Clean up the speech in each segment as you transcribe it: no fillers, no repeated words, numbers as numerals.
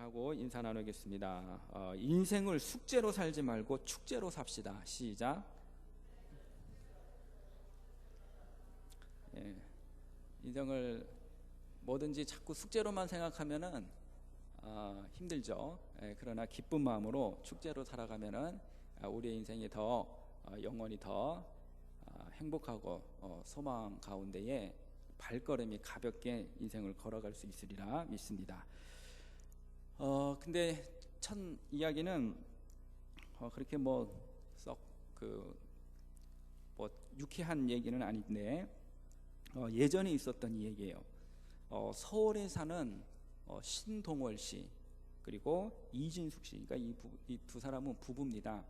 하고 인사 나누겠습니다. 인생을 숙제로 살지 말고 축제로 삽시다. 시작. 예, 인생을 뭐든지 자꾸 숙제로만 생각하면은 힘들죠. 그러나 기쁜 마음으로 축제로 살아가면은 우리의 인생이 더 영원히 더 행복하고 소망 가운데에 발걸음이 가볍게 인생을 걸어갈 수 있으리라 믿습니다. 근데 첫 이야기는 그렇게 썩 유쾌한 얘기는 아닌데 예전에 있었던 얘기예요. 서울에 사는 신동월 씨 그리고 이진숙 씨, 그러니까 이 두 사람은 부부입니다.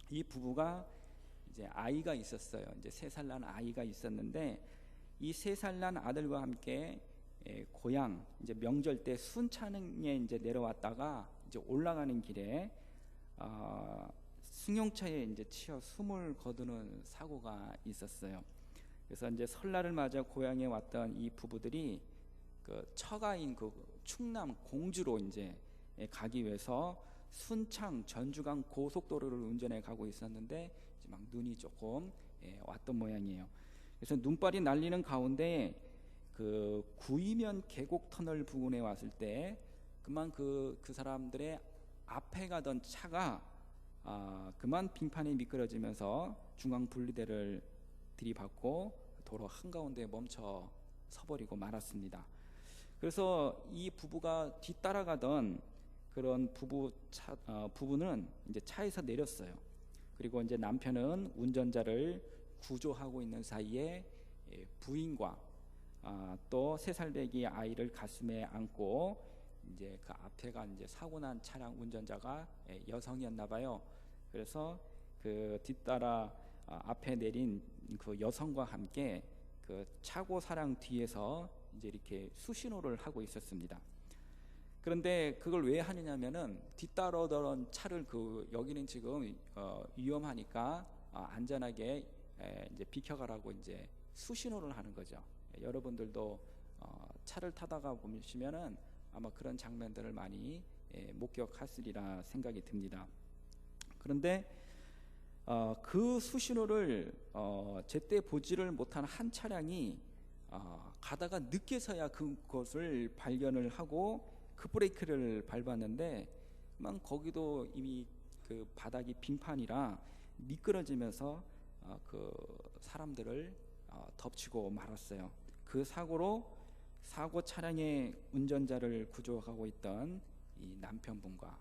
이 부부가 이제 아이가 있었어요. 이제 3살 난 아이가 있었는데 이 3살 난 아들과 함께 고향 이제 명절 때 순창에 이제 내려왔다가 이제 올라가는 길에 승용차에 이제 치여 숨을 거두는 사고가 있었어요. 그래서 이제 설날을 맞아 고향에 왔던 이 부부들이 그 처가인 그 충남 공주로 이제 가기 위해서 순창 전주간 고속도로를 운전해 가고 있었는데 이제 막 눈이 조금 왔던 모양이에요. 그래서 눈발이 날리는 가운데 그 구이면 계곡 터널 부근에 왔을 때 그만 그 사람들의 앞에 가던 차가 그만 빙판에 미끄러지면서 중앙 분리대를 들이받고 도로 한가운데 멈춰 서버리고 말았습니다. 그래서 이 부부가 뒤따라가던 그런 부부는 이제 차에서 내렸어요. 그리고 이제 남편은 운전자를 구조하고 있는 사이에 부인과 또 3살배기 아이를 가슴에 안고 이제 그 앞에가 이제 사고 난 차량 운전자가 여성이었나 봐요. 그래서 그 뒤따라 앞에 내린 그 여성과 함께 그 차고 사량 뒤에서 이제 이렇게 수신호를 하고 있었습니다. 그런데 그걸 왜 하느냐면은 뒤따르던 차를 여기는 지금 위험하니까 안전하게 이제 비켜가라고 이제 수신호를 하는 거죠. 여러분들도 차를 타다가 보시면은 아마 그런 장면들을 많이 목격하시리라 생각이 듭니다. 그런데 그 수신호를 제때 보지를 못한 한 차량이 가다가 늦게서야 그것을 발견을 하고 급브레이크를 밟았는데 거기도 이미 그 바닥이 빙판이라 미끄러지면서 그 사람들을 덮치고 말았어요. 그 사고로 사고 차량의 운전자를 구조하고 있던 이 남편분과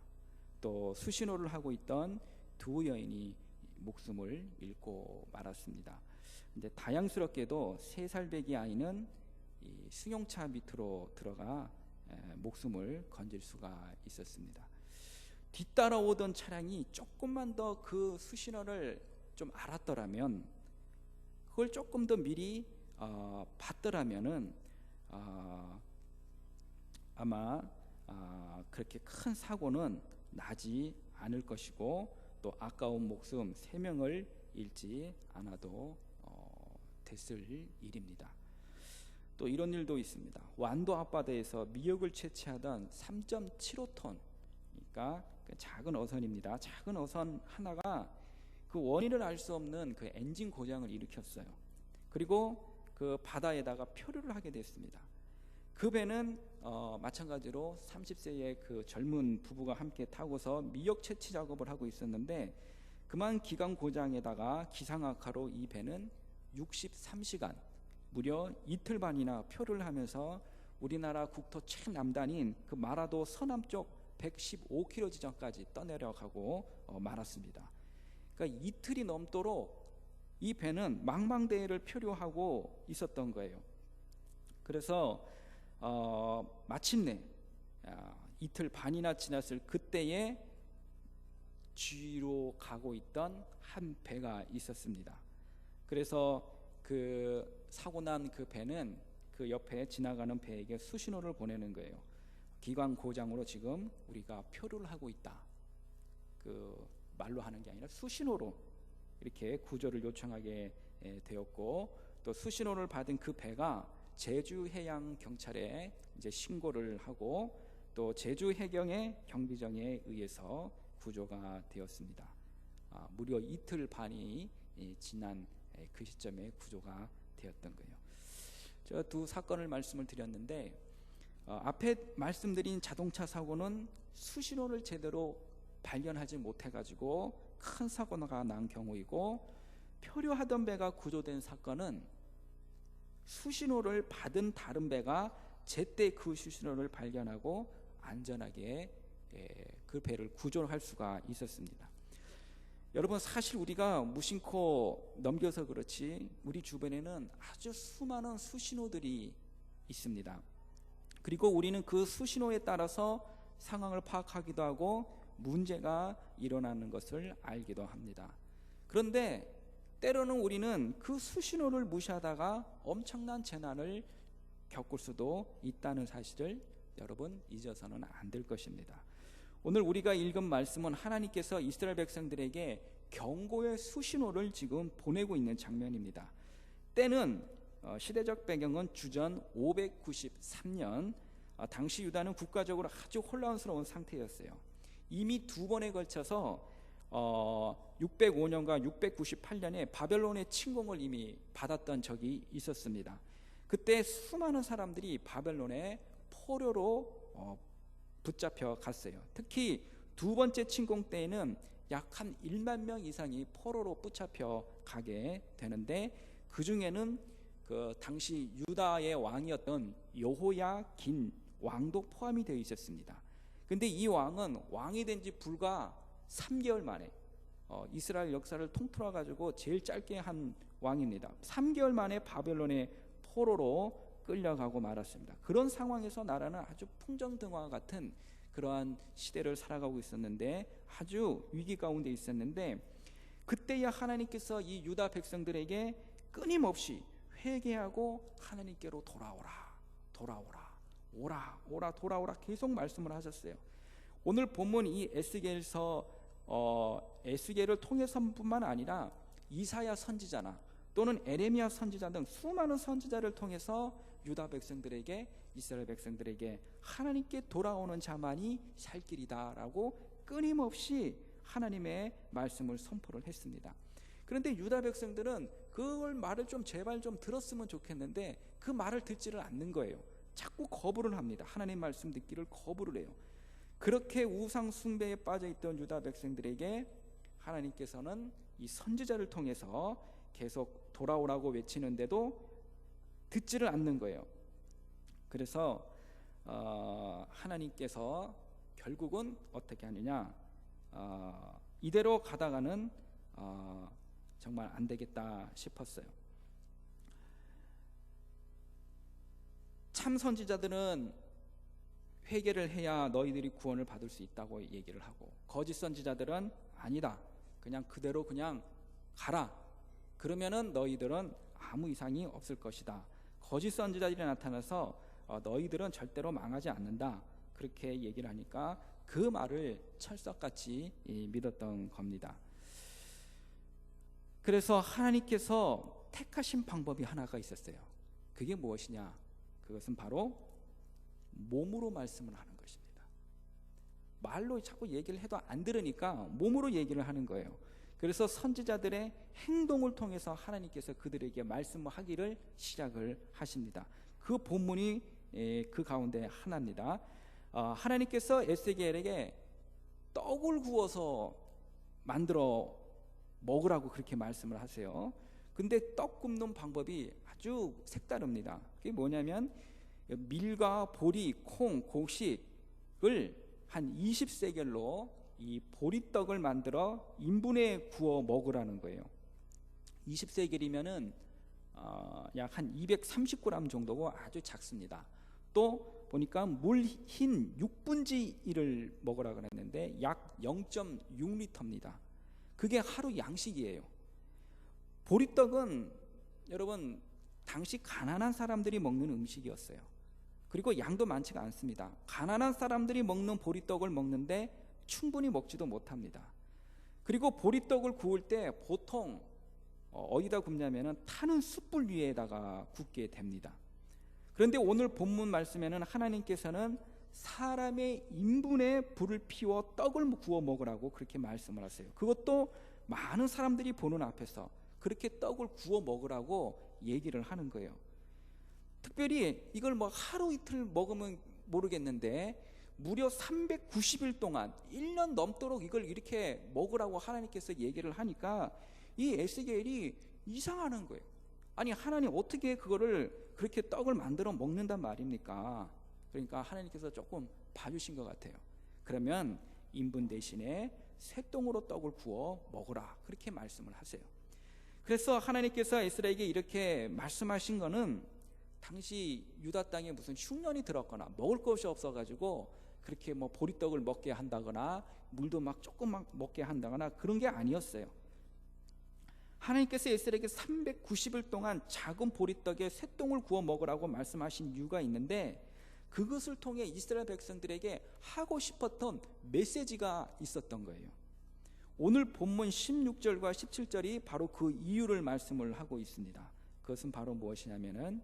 또 수신호를 하고 있던 두 여인이 목숨을 잃고 말았습니다. 근데 다양스럽게도 3살배기 아이는 이 승용차 밑으로 들어가 목숨을 건질 수가 있었습니다. 뒤따라오던 차량이 조금만 더 그 수신호를 좀 알았더라면, 그걸 조금 더 미리 봤더라면은 아마 그렇게 큰 사고는 나지 않을 것이고 또 아까운 목숨 3명을 잃지 않아도 됐을 일입니다. 또 이런 일도 있습니다. 완도 앞바다에서 미역을 채취하던 3.75톤, 그러니까 작은 어선입니다. 작은 어선 하나가 그 원인을 알 수 없는 그 엔진 고장을 일으켰어요. 그리고 그 바다에다가 표류를 하게 됐습니다. 그 배는 마찬가지로 30세의 그 젊은 부부가 함께 타고서 미역 채취 작업을 하고 있었는데 그만 기관 고장에다가 기상악화로 이 배는 63시간 무려 이틀 반이나 표류를 하면서 우리나라 국토 최남단인 그 마라도 서남쪽 115km 지점까지 떠내려가고 말았습니다. 그러니까 이틀이 넘도록 이 배는 망망대해를 표류하고 있었던 거예요. 그래서 마침내 이틀 반이나 지났을 그때에 쥐로 가고 있던 한 배가 있었습니다. 그래서 그 사고 난 그 배는 그 옆에 지나가는 배에게 수신호를 보내는 거예요. 기관 고장으로 지금 우리가 표류를 하고 있다. 그 말로 하는 게 아니라 수신호로 이렇게 구조를 요청하게 되었고, 또 수신호를 받은 그 배가 제주해양경찰에 이제 신고를 하고 또 제주 해경의 경비정에 의해서 구조가 되었습니다. 무려 이틀 반이 지난 그 시점에 구조가 되었던 거예요. 저 두 사건을 말씀을 드렸는데 앞에 말씀드린 자동차 사고는 수신호를 제대로 발견하지 못해가지고 큰 사고가 난 경우이고, 표류하던 배가 구조된 사건은 수신호를 받은 다른 배가 제때 그 수신호를 발견하고 안전하게 그 배를 구조할 수가 있었습니다. 여러분, 사실 우리가 무심코 넘겨서 그렇지 우리 주변에는 아주 수많은 수신호들이 있습니다. 그리고 우리는 그 수신호에 따라서 상황을 파악하기도 하고 문제가 일어나는 것을 알기도 합니다. 그런데 때로는 우리는 그 수신호를 무시하다가 엄청난 재난을 겪을 수도 있다는 사실을 여러분 잊어서는 안 될 것입니다. 오늘 우리가 읽은 말씀은 하나님께서 이스라엘 백성들에게 경고의 수신호를 지금 보내고 있는 장면입니다. 때는 시대적 배경은 주전 593년, 당시 유다는 국가적으로 아주 혼란스러운 상태였어요. 이미 두 번에 걸쳐서 605년과 698년에 바벨론의 침공을 이미 받았던 적이 있었습니다. 그때 수많은 사람들이 바벨론의 포로로 붙잡혀 갔어요. 특히 두 번째 침공 때에는 약 한 1만 명 이상이 포로로 붙잡혀 가게 되는데, 그 중에는 그 당시 유다의 왕이었던 여호야긴 왕도 포함이 되어 있었습니다. 근데 이 왕은 왕이 된 지 불과 3개월 만에 이스라엘 역사를 통틀어 가지고 제일 짧게 한 왕입니다. 3개월 만에 바벨론의 포로로 끌려가고 말았습니다. 그런 상황에서 나라는 아주 풍정등화 같은 그러한 시대를 살아가고 있었는데, 아주 위기 가운데 있었는데, 그때야 하나님께서 이 유다 백성들에게 끊임없이 회개하고 하나님께로 돌아오라 돌아오라 계속 말씀을 하셨어요. 오늘 본문 이 에스겔을 통해서뿐만 아니라 이사야 선지자나 또는 에레미야 선지자 등 수많은 선지자를 통해서 유다 백성들에게, 이스라엘 백성들에게 하나님께 돌아오는 자만이 살 길이다라고 끊임없이 하나님의 말씀을 선포를 했습니다. 그런데 유다 백성들은 그걸 말을 좀 제발 좀 들었으면 좋겠는데 그 말을 듣지를 않는 거예요. 자꾸 거부를 합니다. 하나님 말씀 듣기를 거부를 해요. 그렇게 우상 숭배에 빠져있던 유다 백성들에게 하나님께서는 이 선지자를 통해서 계속 돌아오라고 외치는데도 듣지를 않는 거예요. 그래서 하나님께서 결국은 어떻게 하느냐, 이대로 가다가는 정말 안 되겠다 싶었어요. 참 선지자들은 회개를 해야 너희들이 구원을 받을 수 있다고 얘기를 하고, 거짓 선지자들은 아니다, 그냥 그대로 그냥 가라, 그러면은 너희들은 아무 이상이 없을 것이다. 거짓 선지자들이 나타나서 너희들은 절대로 망하지 않는다, 그렇게 얘기를 하니까 그 말을 철석같이 믿었던 겁니다. 그래서 하나님께서 택하신 방법이 하나가 있었어요. 그게 무엇이냐? 그것은 바로 몸으로 말씀을 하는 것입니다. 말로 자꾸 얘기를 해도 안 들으니까 몸으로 얘기를 하는 거예요. 그래서 선지자들의 행동을 통해서 하나님께서 그들에게 말씀하기를 시작을 하십니다. 그 본문이 그 가운데 하나입니다. 하나님께서 에스겔에게 떡을 구워서 만들어 먹으라고 그렇게 말씀을 하세요. 근데 떡 굽는 방법이 아주 색다릅니다. 그게 뭐냐면 밀과 보리, 콩, 곡식을 한 20세겔로 이 보리떡을 만들어 인분에 구워 먹으라는 거예요. 20세겔이면은 약 한 230g 정도고 아주 작습니다. 또 보니까 물 흰 6분지 1을 먹으라 그랬는데 약 0.6리터입니다. 그게 하루 양식이에요. 보리떡은 여러분 당시 가난한 사람들이 먹는 음식이었어요. 그리고 양도 많지가 않습니다. 가난한 사람들이 먹는 보리떡을 먹는데 충분히 먹지도 못합니다. 그리고 보리떡을 구울 때 보통 어디다 굽냐면은 타는 숯불 위에다가 굽게 됩니다. 그런데 오늘 본문 말씀에는 하나님께서는 사람의 인분에 불을 피워 떡을 구워 먹으라고 그렇게 말씀을 하세요. 그것도 많은 사람들이 보는 앞에서 그렇게 떡을 구워 먹으라고 얘기를 하는 거예요. 특별히 이걸 뭐 하루 이틀 먹으면 모르겠는데 무려 390일 동안 1년 넘도록 이걸 이렇게 먹으라고 하나님께서 얘기를 하니까 이 에스겔이 이상하는 거예요. 아니 하나님 어떻게 그거를 그렇게 떡을 만들어 먹는단 말입니까? 그러니까 하나님께서 조금 봐주신 것 같아요. 그러면 인분 대신에 쇠똥으로 떡을 구워 먹으라 그렇게 말씀을 하세요. 그래서 하나님께서 에스라에게 이렇게 말씀하신 거는 당시 유다 땅에 무슨 흉년이 들었거나 먹을 것이 없어가지고 그렇게 뭐 보리떡을 먹게 한다거나 물도 막 조금만 먹게 한다거나 그런 게 아니었어요. 하나님께서 에스라에게 390일 동안 작은 보리떡에 쇠똥을 구워 먹으라고 말씀하신 이유가 있는데 그것을 통해 이스라엘 백성들에게 하고 싶었던 메시지가 있었던 거예요. 오늘 본문 16절과 17절이 바로 그 이유를 말씀을 하고 있습니다. 그것은 바로 무엇이냐면은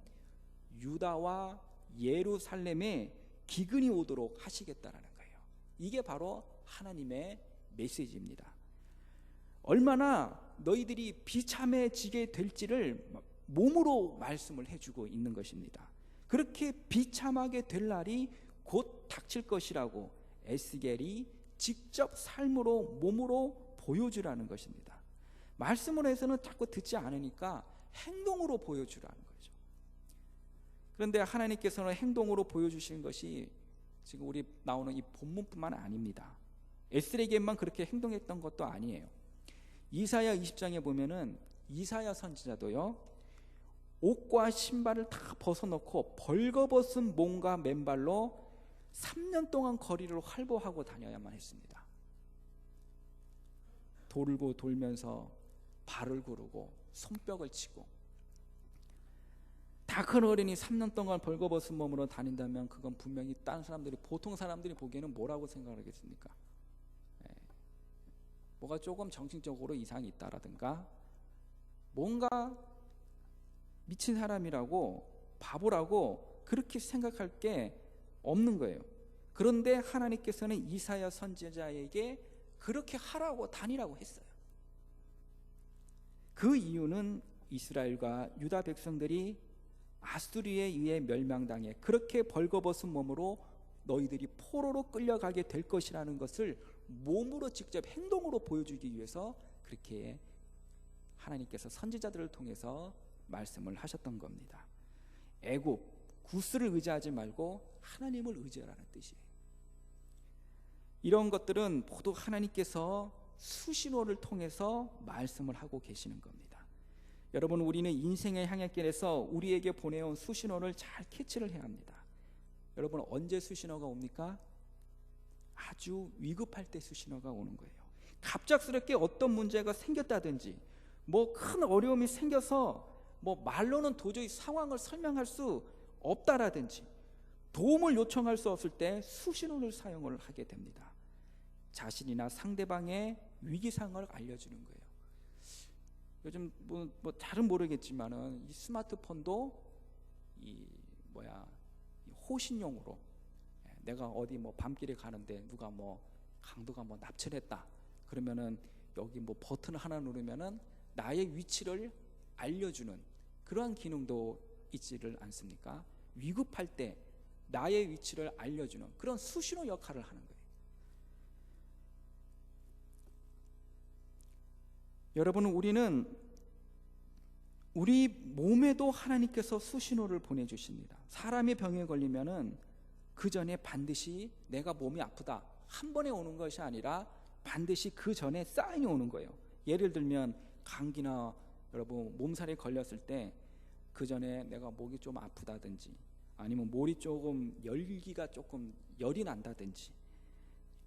유다와 예루살렘에 기근이 오도록 하시겠다라는 거예요. 이게 바로 하나님의 메시지입니다. 얼마나 너희들이 비참해지게 될지를 몸으로 말씀을 해주고 있는 것입니다. 그렇게 비참하게 될 날이 곧 닥칠 것이라고 에스겔이 직접 삶으로 몸으로 보여주라는 것입니다. 말씀으로 해서는 자꾸 듣지 않으니까 행동으로 보여주라는 거죠. 그런데 하나님께서는 행동으로 보여주시는 것이 지금 우리 나오는 이 본문뿐만 아닙니다. 에스겔에게만 그렇게 행동했던 것도 아니에요. 이사야 20장에 보면은 이사야 선지자도요 옷과 신발을 다 벗어놓고 벌거벗은 몸과 맨발로 3년 동안 거리를 활보하고 다녀야만 했습니다. 돌고 돌면서 발을 구르고 손뼉을 치고 다 큰 어린이 3년 동안 벌거벗은 몸으로 다닌다면 그건 분명히 다른 사람들이 보통 사람들이 보기에는 뭐라고 생각하겠습니까? 뭐가 조금 정신적으로 이상이 있다라든가 뭔가 미친 사람이라고 바보라고 그렇게 생각할 게 없는 거예요. 그런데 하나님께서는 이사야 선지자에게 그렇게 하라고 다니라고 했어요. 그 이유는 이스라엘과 유다 백성들이 아수리에 의해 멸망당해 그렇게 벌거벗은 몸으로 너희들이 포로로 끌려가게 될 것이라는 것을 몸으로 직접 행동으로 보여주기 위해서 그렇게 하나님께서 선지자들을 통해서 말씀을 하셨던 겁니다. 애굽, 구스를 의지하지 말고 하나님을 의지하라는 뜻이에요. 이런 것들은 모두 하나님께서 수신호를 통해서 말씀을 하고 계시는 겁니다. 여러분, 우리는 인생의 향해길에서 우리에게 보내온 수신호를 잘 캐치를 해야 합니다. 여러분, 언제 수신호가 옵니까? 아주 위급할 때 수신호가 오는 거예요. 갑작스럽게 어떤 문제가 생겼다든지 뭐 큰 어려움이 생겨서 뭐 말로는 도저히 상황을 설명할 수 없다라든지 도움을 요청할 수 없을 때 수신호를 사용을 하게 됩니다. 자신이나 상대방의 위기상을 알려주는 거예요. 요즘 뭐 잘은 모르겠지만은 이 스마트폰도 이 호신용으로 내가 어디 뭐 밤길에 가는데 누가 뭐 강도가 뭐 납치했다 그러면은 여기 뭐 버튼 하나 누르면은 나의 위치를 알려주는 그러한 기능도 있지를 않습니까? 위급할 때 나의 위치를 알려주는 그런 수신호 역할을 하는 거예요. 여러분, 우리는 우리 몸에도 하나님께서 수신호를 보내주십니다. 사람이 병에 걸리면은 그 전에 반드시 내가 몸이 아프다 한 번에 오는 것이 아니라 반드시 그 전에 사인이 오는 거예요. 예를 들면 감기나 여러분 몸살에 걸렸을 때 그 전에 내가 목이 좀 아프다든지 아니면 머리 조금 열기가 조금 열이 난다든지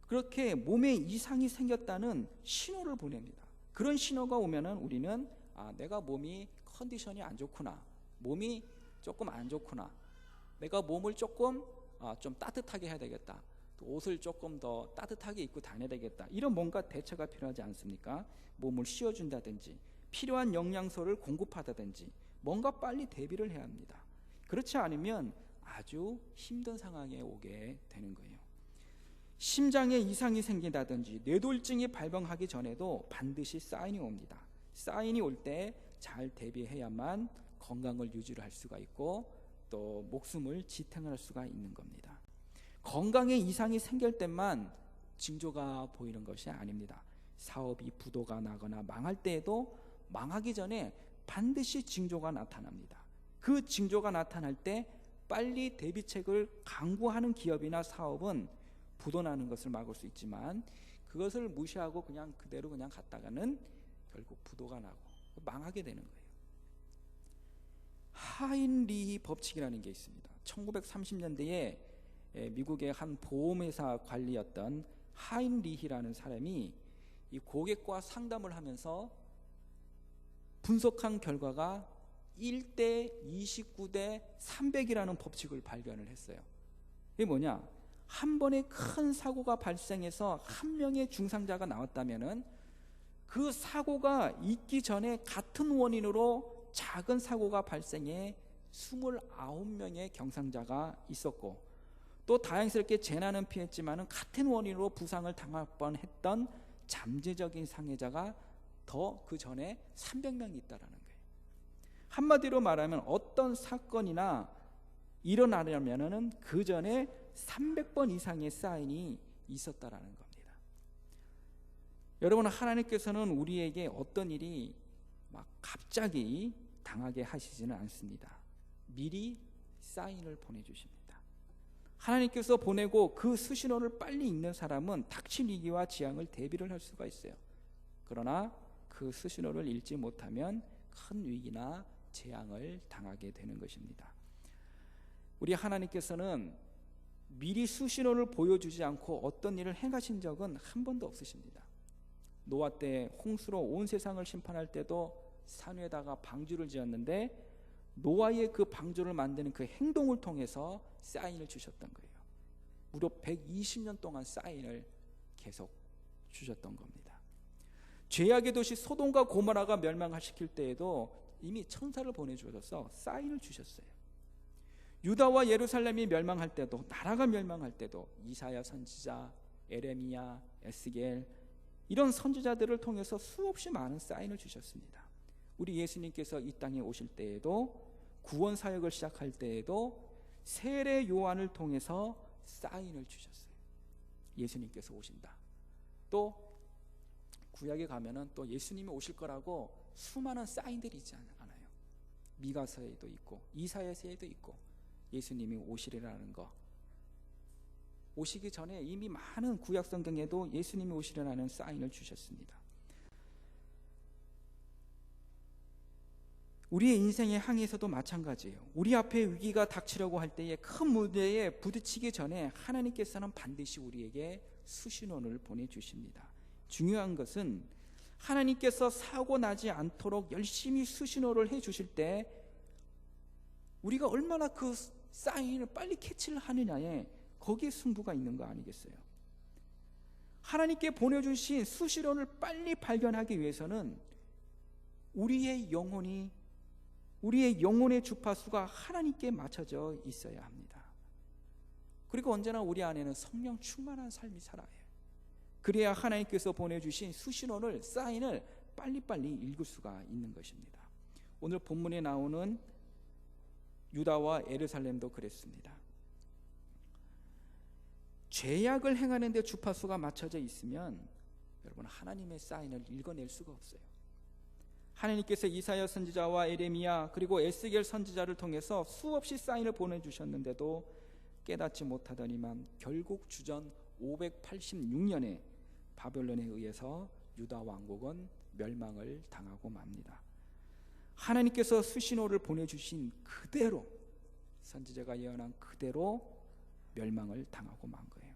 그렇게 몸에 이상이 생겼다는 신호를 보냅니다. 그런 신호가 오면은 우리는 내가 몸이 컨디션이 안 좋구나, 몸이 조금 안 좋구나, 내가 몸을 조금 좀 따뜻하게 해야 되겠다, 또 옷을 조금 더 따뜻하게 입고 다녀야 되겠다, 이런 뭔가 대처가 필요하지 않습니까? 몸을 씌워준다든지 필요한 영양소를 공급하다든지 뭔가 빨리 대비를 해야 합니다. 그렇지 않으면 아주 힘든 상황에 오게 되는 거예요. 심장에 이상이 생긴다든지 뇌졸중이 발병하기 전에도 반드시 사인이 옵니다. 사인이 올 때 잘 대비해야만 건강을 유지할 수가 있고 또 목숨을 지탱할 수가 있는 겁니다. 건강에 이상이 생길 때만 징조가 보이는 것이 아닙니다. 사업이 부도가 나거나 망할 때에도 망하기 전에 반드시 징조가 나타납니다. 그 징조가 나타날 때 빨리 대비책을 강구하는 기업이나 사업은 부도나는 것을 막을 수 있지만, 그것을 무시하고 그냥 그대로 그냥 갔다가는 결국 부도가 나고 망하게 되는 거예요. 하인리히 법칙이라는 게 있습니다. 1930년대에 미국의 한 보험회사 관리였던 하인리히라는 사람이 이 고객과 상담을 하면서 분석한 결과가 1대 29대 300이라는 법칙을 발견을 했어요. 이게 뭐냐? 한 번에 큰 사고가 발생해서 한 명의 중상자가 나왔다면은 그 사고가 있기 전에 같은 원인으로 작은 사고가 발생해 29명의 경상자가 있었고, 또 다행스럽게 재난은 피했지만 같은 원인으로 부상을 당할 뻔했던 잠재적인 상해자가 더 그 전에 300명이 있다라는 거예요. 한마디로 말하면 어떤 사건이나 일어나려면은 그 전에 300번 이상의 사인이 있었다라는 겁니다. 여러분, 하나님께서는 우리에게 어떤 일이 막 갑자기 당하게 하시지는 않습니다. 미리 사인을 보내주십니다. 하나님께서 보내고 그 수신호를 빨리 읽는 사람은 닥칠 위기와 재앙을 대비를 할 수가 있어요. 그러나 그 수신호를 읽지 못하면 큰 위기나 재앙을 당하게 되는 것입니다. 우리 하나님께서는 미리 수신호를 보여주지 않고 어떤 일을 행하신 적은 한 번도 없으십니다. 노아 때 홍수로 온 세상을 심판할 때도 산 위에다가 방주를 지었는데 노아의 그 방주를 만드는 그 행동을 통해서 사인을 주셨던 거예요. 무려 120년 동안 사인을 계속 주셨던 겁니다. 죄악의 도시 소돔과 고모라가 멸망시킬 때에도 이미 천사를 보내주셔서 사인을 주셨어요. 유다와 예루살렘이 멸망할 때도, 나라가 멸망할 때도 이사야 선지자, 에레미야, 에스겔 이런 선지자들을 통해서 수없이 많은 사인을 주셨습니다. 우리 예수님께서 이 땅에 오실 때에도, 구원 사역을 시작할 때에도 세례 요한을 통해서 사인을 주셨어요. 예수님께서 오신다. 또 구약에 가면은 또 예수님이 오실 거라고 수많은 사인들이 있지 않아요. 미가서에도 있고 이사야서에도 있고 예수님이 오시리라는 거, 오시기 전에 이미 많은 구약 성경에도 예수님이 오시리라는 사인을 주셨습니다. 우리의 인생의 항해에서도 마찬가지예요. 우리 앞에 위기가 닥치려고 할 때에 큰 문제에 부딪히기 전에 하나님께서는 반드시 우리에게 수신호를 보내주십니다. 중요한 것은 하나님께서 사고 나지 않도록 열심히 수신호를 해주실 때 우리가 얼마나 그 사인을 빨리 캐치를 하느냐에 거기에 승부가 있는 거 아니겠어요? 하나님께 보내주신 수신호를 빨리 발견하기 위해서는 우리의 영혼의 주파수가 하나님께 맞춰져 있어야 합니다. 그리고 언제나 우리 안에는 성령 충만한 삶이 살아야 해요. 그래야 하나님께서 보내주신 수신호를, 사인을 빨리빨리 읽을 수가 있는 것입니다. 오늘 본문에 나오는 유다와 예루살렘도 그랬습니다. 죄악을 행하는 데 주파수가 맞춰져 있으면 여러분, 하나님의 사인을 읽어낼 수가 없어요. 하나님께서 이사야 선지자와 에레미야 그리고 에스겔 선지자를 통해서 수없이 사인을 보내주셨는데도 깨닫지 못하더니만 결국 주전 586년에 바벨론에 의해서 유다 왕국은 멸망을 당하고 맙니다. 하나님께서 수신호를 보내주신 그대로, 선지자가 예언한 그대로 멸망을 당하고 만 거예요.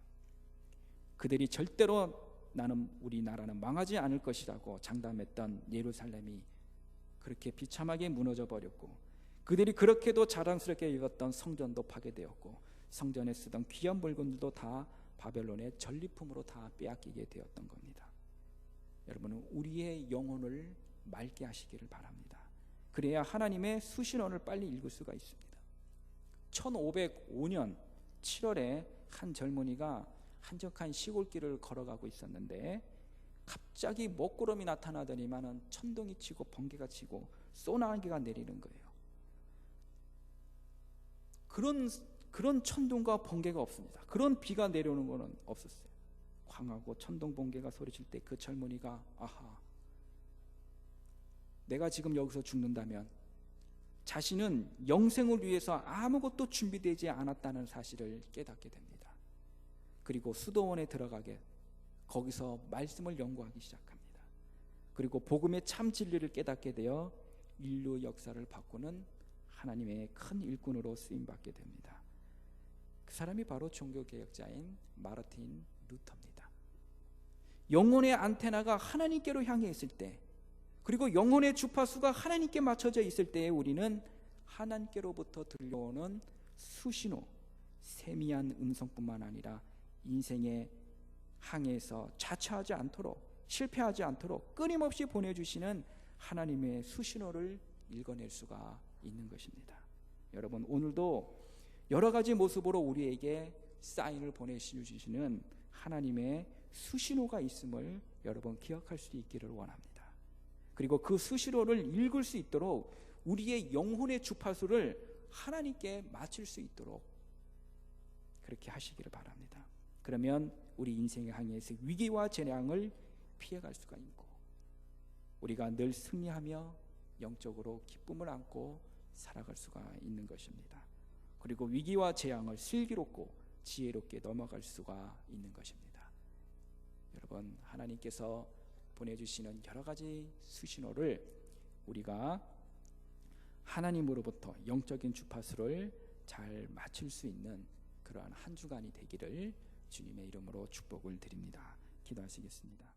그들이 절대로 나는, 우리 나라는 망하지 않을 것이라고 장담했던 예루살렘이 그렇게 비참하게 무너져 버렸고, 그들이 그렇게도 자랑스럽게 여겼던 성전도 파괴되었고, 성전에 쓰던 귀한 물건들도 다 바벨론의 전리품으로 다 빼앗기게 되었던 겁니다. 여러분은 우리의 영혼을 맑게 하시기를 바랍니다. 그래야 하나님의 수신호를 빨리 읽을 수가 있습니다. 1505년 7월에 한 젊은이가 한적한 시골길을 걸어가고 있었는데 갑자기 먹구름이 나타나더니만은 천둥이 치고 번개가 치고 소나기가 내리는 거예요. 그런 천둥과 번개가 없습니다. 그런 비가 내려오는 것은 없었어요. 광하고 천둥 번개가 소리칠 때 그 젊은이가 아하, 내가 지금 여기서 죽는다면 자신은 영생을 위해서 아무것도 준비되지 않았다는 사실을 깨닫게 됩니다. 그리고 수도원에 들어가게 거기서 말씀을 연구하기 시작합니다. 그리고 복음의 참 진리를 깨닫게 되어 인류 역사를 바꾸는 하나님의 큰 일꾼으로 쓰임받게 됩니다. 그 사람이 바로 종교개혁자인 마르틴 루터입니다. 영혼의 안테나가 하나님께로 향해 있을 때, 그리고 영혼의 주파수가 하나님께 맞춰져 있을 때에 우리는 하나님께로부터 들려오는 수신호, 세미한 음성뿐만 아니라 인생의 항해에서 자처하지 않도록, 실패하지 않도록 끊임없이 보내주시는 하나님의 수신호를 읽어낼 수가 있는 것입니다. 여러분, 오늘도 여러 가지 모습으로 우리에게 사인을 보내주시는 하나님의 수신호가 있음을 여러분 기억할 수 있기를 원합니다. 그리고 그 수신호를 읽을 수 있도록 우리의 영혼의 주파수를 하나님께 맞출 수 있도록 그렇게 하시기를 바랍니다. 그러면 우리 인생의 항해에서 위기와 재앙을 피해갈 수가 있고 우리가 늘 승리하며 영적으로 기쁨을 안고 살아갈 수가 있는 것입니다. 그리고 위기와 재앙을 슬기롭고 지혜롭게 넘어갈 수가 있는 것입니다. 여러분, 하나님께서 보내주시는 여러 가지 수신호를 우리가 하나님으로부터 영적인 주파수를 잘 맞출 수 있는 그러한 한 주간이 되기를 주님의 이름으로 축복을 드립니다. 기도하시겠습니다.